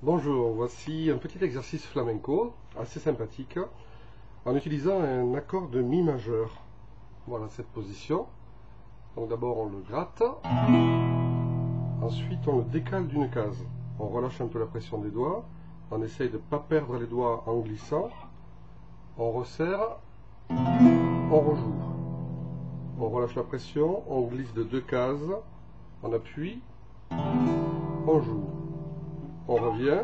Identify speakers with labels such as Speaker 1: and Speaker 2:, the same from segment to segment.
Speaker 1: Bonjour, voici un petit exercice flamenco, assez sympathique, en utilisant un accord de Mi majeur. Voilà cette position. Donc d'abord on le gratte, ensuite on le décale d'une case. On relâche un peu la pression des doigts, on essaye de ne pas perdre les doigts en glissant, on resserre, on rejoue. On relâche la pression, on glisse de 2 cases, on appuie, on joue. On revient,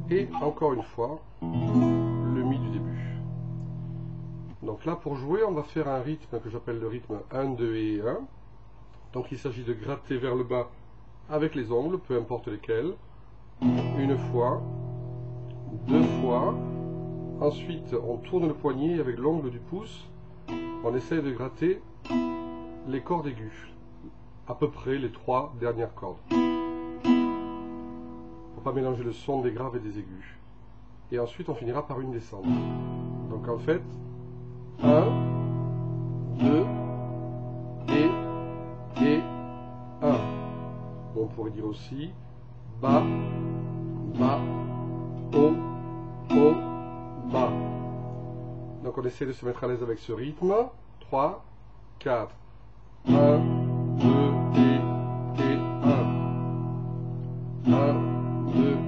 Speaker 1: et encore une fois, le Mi du début. Donc là, pour jouer, on va faire un rythme que j'appelle le rythme 1, 2 et 1. Donc il s'agit de gratter vers le bas avec les ongles, peu importe lesquels, une fois, deux fois. Ensuite, on tourne le poignet avec l'ongle du pouce. On essaye de gratter les cordes aiguës, à peu près les 3 dernières cordes. Pour pas mélanger le son des graves et des aigus. Et ensuite, on finira par une descente. Donc en fait, 1, 2 et 1. On pourrait dire aussi bas, bas, haut, haut, bas. Donc on essaie de se mettre à l'aise avec ce rythme. 3, 4. 1, 2 et 1. 1, 2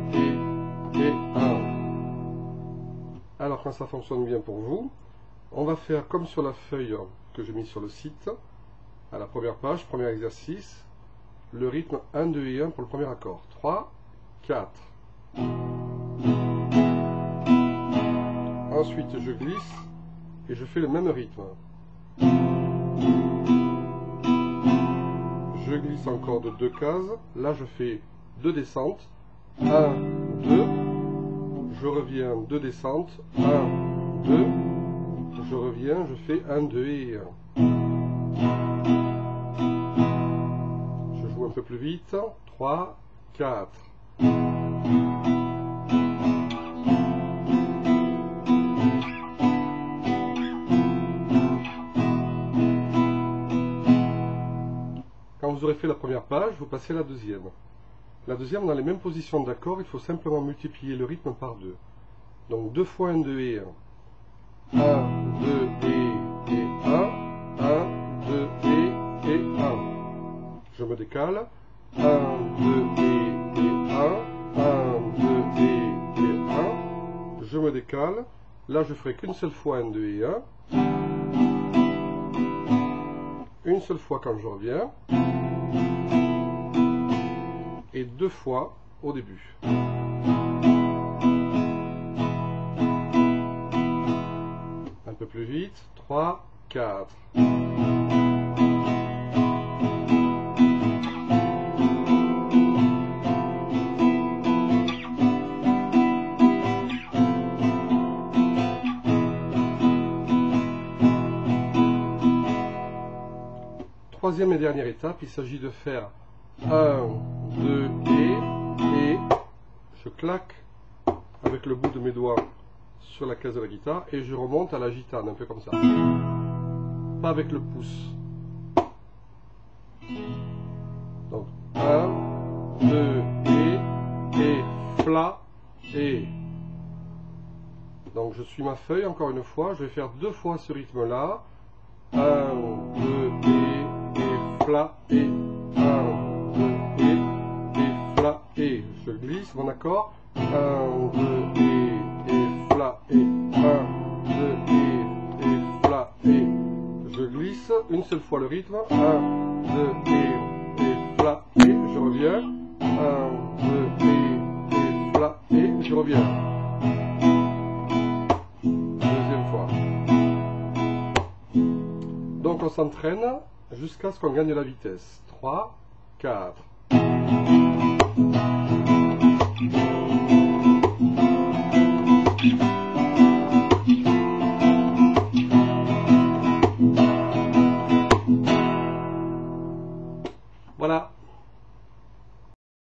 Speaker 1: et 1. Alors quand ça fonctionne bien pour vous, on va faire comme sur la feuille que j'ai mis sur le site, à la première page, premier exercice, le rythme 1, 2 et 1 pour le premier accord. 3, 4. Ensuite je glisse et je fais le même rythme. Je glisse encore de 2 cases, là je fais 2 descentes, 1, 2, je reviens, 2 descentes, 1, 2, je reviens, je fais 1, 2 et 1. Je joue un peu plus vite, 3, 4. Quand vous aurez fait la première page, vous passez à la deuxième. La deuxième, dans les mêmes positions d'accord, il faut simplement multiplier le rythme par 2. Donc 2 fois 1, 2 et 1. 1, 2 et 1. 1, 2 et 1. Je me décale. 1, 2 et 1. 1, 2 et 1. Je me décale. Là, je ferai qu'une seule fois 1, 2 et 1. Une seule fois quand je reviens. Et 2 fois au début. Un peu plus vite. 3, 4. Troisième et dernière étape, il s'agit de faire 1, 2 et je claque avec le bout de mes doigts sur la case de la guitare et je remonte à la gitane, un peu comme ça. Pas avec le pouce. Donc 1, 2 et fla et. Donc je suis ma feuille encore une fois, je vais faire 2 fois ce rythme là. 1, 2 et fla et. 1, 2 et fla et. Je glisse mon accord. 1, 2 et fla et. 1, 2 et fla et. Je glisse une seule fois le rythme. 1, 2 et fla et. Je reviens. 1, 2 et fla et. Je reviens. Deuxième fois. Donc on s'entraîne jusqu'à ce qu'on gagne la vitesse. 3, 4.